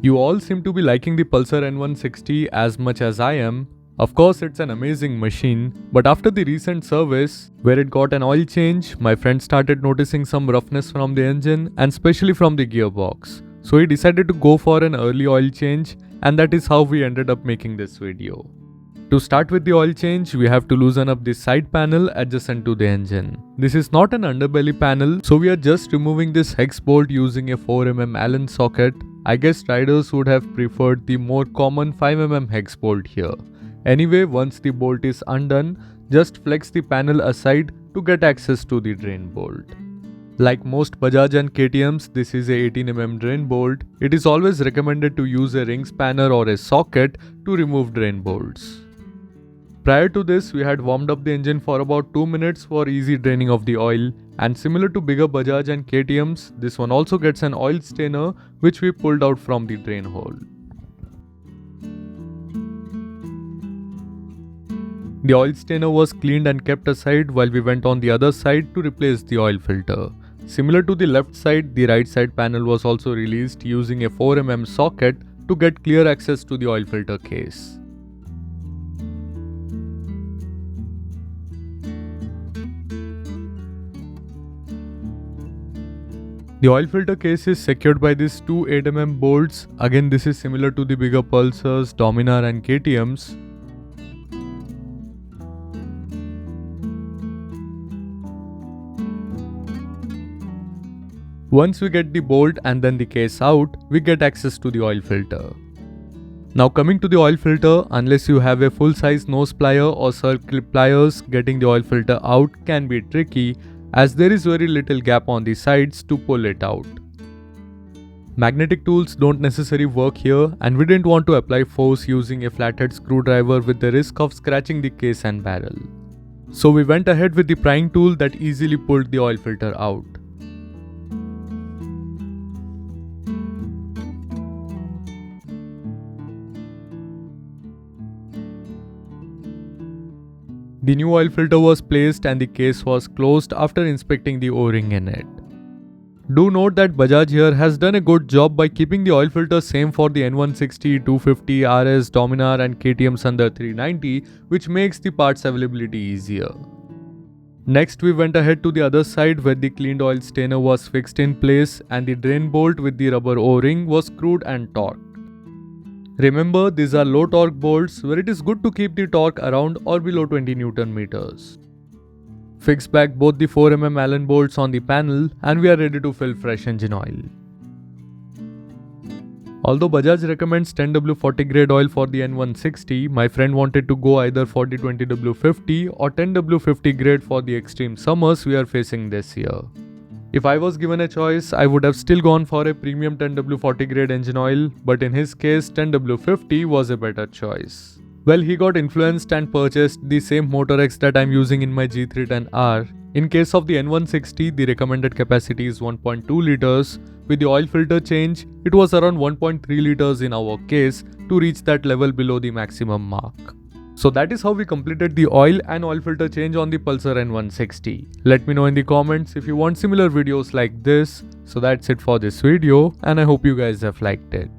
You all seem to be liking the Pulsar N160 as much as I am. Of course, it's an amazing machine, but after the recent service, where it got an oil change, my friend started noticing some roughness from the engine and especially from the gearbox. So he decided to go for an early oil change, and that is how we ended up making this video. To start with the oil change, we have to loosen up the side panel adjacent to the engine. This is not an underbelly panel, so we are just removing this hex bolt using a 4mm Allen socket. I guess riders would have preferred the more common 5mm hex bolt here. Anyway, once the bolt is undone, just flex the panel aside to get access to the drain bolt. Like most Bajaj and KTMs, this is a 18mm drain bolt. It is always recommended to use a ring spanner or a socket to remove drain bolts. Prior to this, we had warmed up the engine for about 2 minutes for easy draining of the oil, and similar to bigger Bajaj and KTMs, this one also gets an oil stainer which we pulled out from the drain hole. The oil stainer was cleaned and kept aside while we went on the other side to replace the oil filter. Similar to the left side, the right side panel was also released using a 4mm socket to get clear access to the oil filter case. The oil filter case is secured by these two 8mm bolts. Again, this is similar to the bigger Pulsars, Dominar and KTMs. Once we get the bolt and then the case out, we get access to the oil filter. Now coming to the oil filter, unless you have a full-size nose plier or circle pliers, getting the oil filter out can be tricky, as there is very little gap on the sides to pull it out. Magnetic tools don't necessarily work here, and we didn't want to apply force using a flathead screwdriver with the risk of scratching the case and barrel. So we went ahead with the prying tool that easily pulled the oil filter out. The new oil filter was placed and the case was closed after inspecting the O-ring in it. Do note that Bajaj here has done a good job by keeping the oil filter same for the N160, 250, RS, Dominar and KTMs under 390, which makes the parts availability easier. Next, we went ahead to the other side where the cleaned oil stainer was fixed in place and the drain bolt with the rubber O-ring was screwed and torqued. Remember, these are low torque bolts where it is good to keep the torque around or below 20 Newton meters. Fix back both the 4mm Allen bolts on the panel and we are ready to fill fresh engine oil. Although Bajaj recommends 10W40 grade oil for the N160, my friend wanted to go either for the 20W50 or 10W50 grade for the extreme summers we are facing this year. If I was given a choice, I would have still gone for a premium 10W40 grade engine oil, but in his case 10W50 was a better choice. Well, he got influenced and purchased the same Motorex that I'm using in my G310R. In case of the N160, the recommended capacity is 1.2 liters. With the oil filter change, it was around 1.3 liters in our case to reach that level below the maximum mark. So that is how we completed the oil and oil filter change on the Pulsar N160. Let me know in the comments if you want similar videos like this. So that's it for this video and I hope you guys have liked it.